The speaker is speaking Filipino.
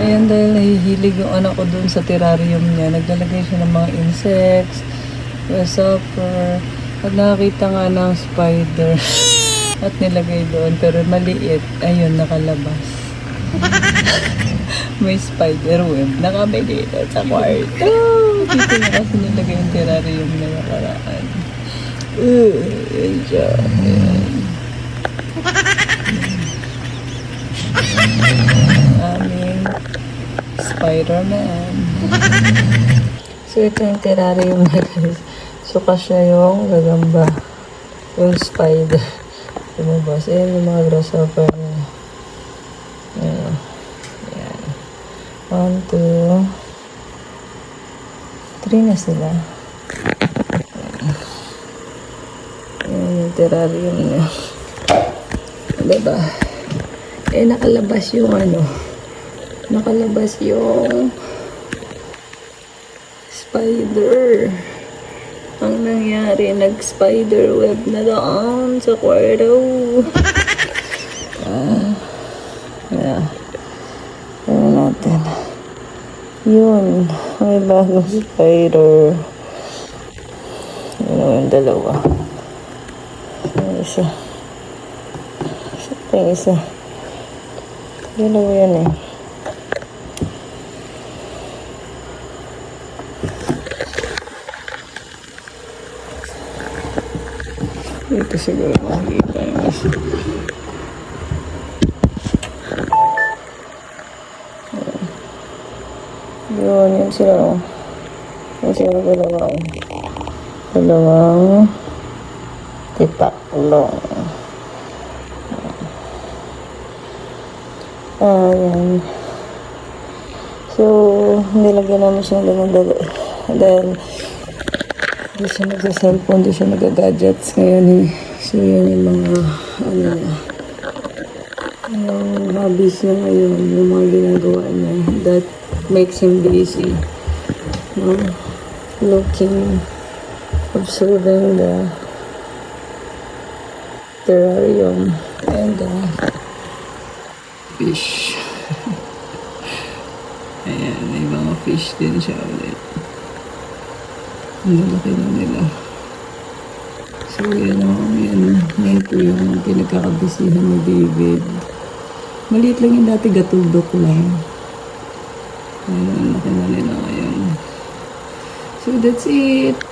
Ayan, dahil nahihilig yung anak ko dun sa terrarium niya, naglalagay siya ng mga insects, grasshopper, at nakakita nga ng spider at nilagay doon, pero maliit. Ayun, nakalabas. May spider web nakabili dito sa kwarto. Dito na kasi nilagay yung terrarium na nakaraan. Ayan siya. Ayan. Aming Spider-Man. So, ito yung terrarium na guys. So, kasya yung gagamba. Yung spider. Lumabas. Ayan yung mga grasshopper niya. Ayan. Ayan. 1, 2, 3 na sila. Ayan yung terrarium niya. Diba? Eh, nakalabas yung nakalabas yung spider. Ang nangyari, nag-spider web na doon sa kwarto. Yeah. Ano natin? Yun. May bagong spider. Yun yung dalawa. Yung isa. Yung isa. Dalawa yan eh. Ito siguro makikita yung isa. Yun sila. Yun sila dalawa. Dalawang tipaklong. Ayan. So, nilagyan namin siya ng dahil hindi siya nagsa-cellphone, hindi siya nag-gadgets ngayon eh. So, yan yung mga yung hobbies niya ngayon, yung mga ginagawa niya that makes him busy. No? Looking, observing the terrarium and the fish. Ayan, may mga fish din siya ulit. Ang lalaki na nila. So, yan po yung pinagkakabisihan ni David. Maliit lang yung dati, gatudok lang. Ayan, ang laki na nila ngayon. So, that's it.